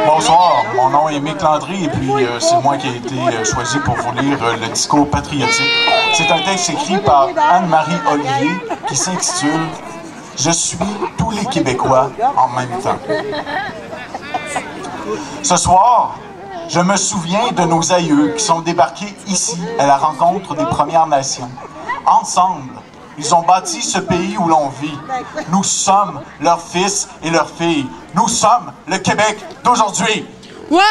Bonsoir, mon nom est Mick Landry et puis c'est moi qui ai été choisi pour vous lire le discours patriotique. C'est un texte écrit par Anne-Marie Ollier qui s'intitule « Je suis tous les Québécois en même temps ». Ce soir, je me souviens de nos aïeux qui sont débarqués ici à la rencontre des Premières Nations. Ensemble, ils ont bâti ce pays où l'on vit. Nous sommes leurs fils et leurs filles. Nous sommes le Québec d'aujourd'hui. Ouais!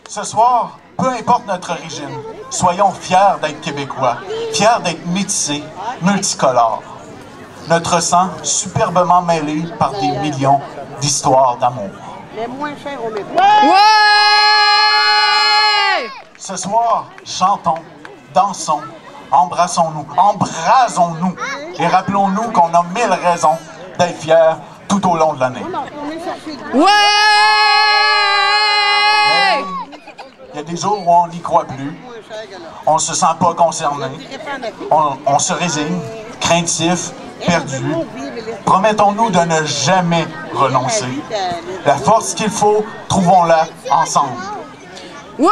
Ce soir, peu importe notre origine, soyons fiers d'être Québécois, fiers d'être métissés, multicolores. Notre sang superbement mêlé par des millions d'histoires d'amour. Les moins chers au métro. Ouais! Ce soir, chantons, dansons, embrassons-nous, embrasons-nous et rappelons-nous qu'on a 1000 raisons d'être fiers tout au long de l'année. Ouais! Il y a des jours où on n'y croit plus, on ne se sent pas concerné, on se résigne, craintif, perdu. Promettons-nous de ne jamais renoncer. La force qu'il faut, trouvons-la ensemble. Ouais!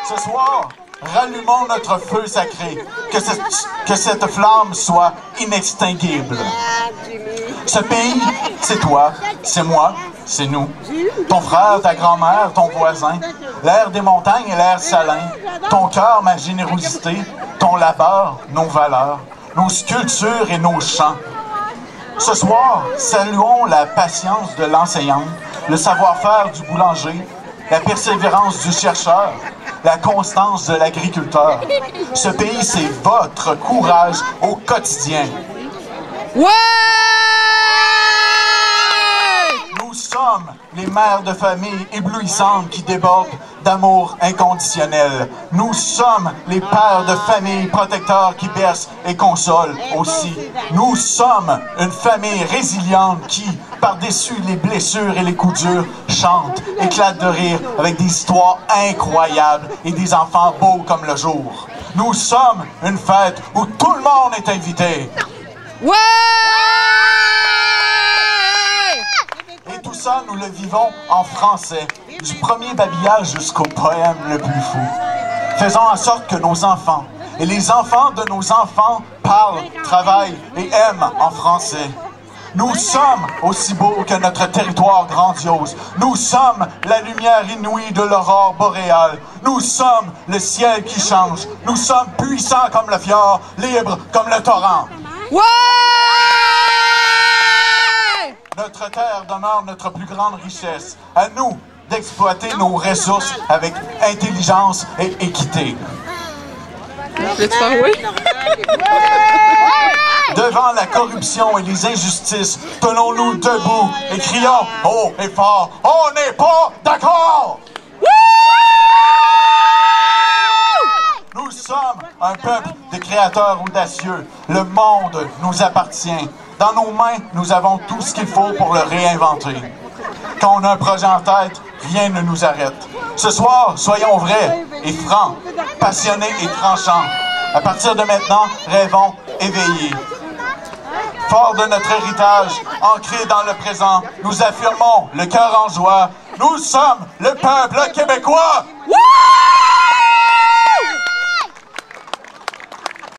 Ce soir, rallumons notre feu sacré, que cette flamme soit inextinguible. Ce pays, c'est toi, c'est moi, c'est nous. Ton frère, ta grand-mère, ton voisin, l'air des montagnes et l'air salin, ton cœur, ma générosité, ton labeur, nos valeurs, nos sculptures et nos chants. Ce soir, saluons la patience de l'enseignante, le savoir-faire du boulanger, la persévérance du chercheur, la constance de l'agriculteur. Ce pays, c'est votre courage au quotidien. Ouais! Nous sommes les mères de famille éblouissantes qui débordent d'amour inconditionnel. Nous sommes les pères de famille protecteurs qui bercent et consolent aussi. Nous sommes une famille résiliente qui, par-dessus les blessures et les coups durs, chante, éclate de rire avec des histoires incroyables et des enfants beaux comme le jour. Nous sommes une fête où tout le monde est invité. Ouais! Et tout ça, nous le vivons en français, du premier babillage jusqu'au poème le plus fou. Faisons en sorte que nos enfants et les enfants de nos enfants parlent, travaillent et aiment en français. Nous sommes aussi beaux que notre territoire grandiose. Nous sommes la lumière inouïe de l'aurore boréale. Nous sommes le ciel qui change. Nous sommes puissants comme le fjord, libres comme le torrent. Ouais! Notre terre demeure notre plus grande richesse. À nous d'exploiter nos ressources avec intelligence et équité. Devant la corruption et les injustices, tenons-nous debout et crions haut et fort, on n'est pas d'accord! Nous sommes un peuple de créateurs audacieux. Le monde nous appartient. Dans nos mains, nous avons tout ce qu'il faut pour le réinventer. Quand on a un projet en tête, rien ne nous arrête. Ce soir, soyons vrais et francs, passionnés et tranchants. À partir de maintenant, rêvons éveillés. Fort de notre héritage, ancré dans le présent, nous affirmons, le cœur en joie, nous sommes le peuple québécois!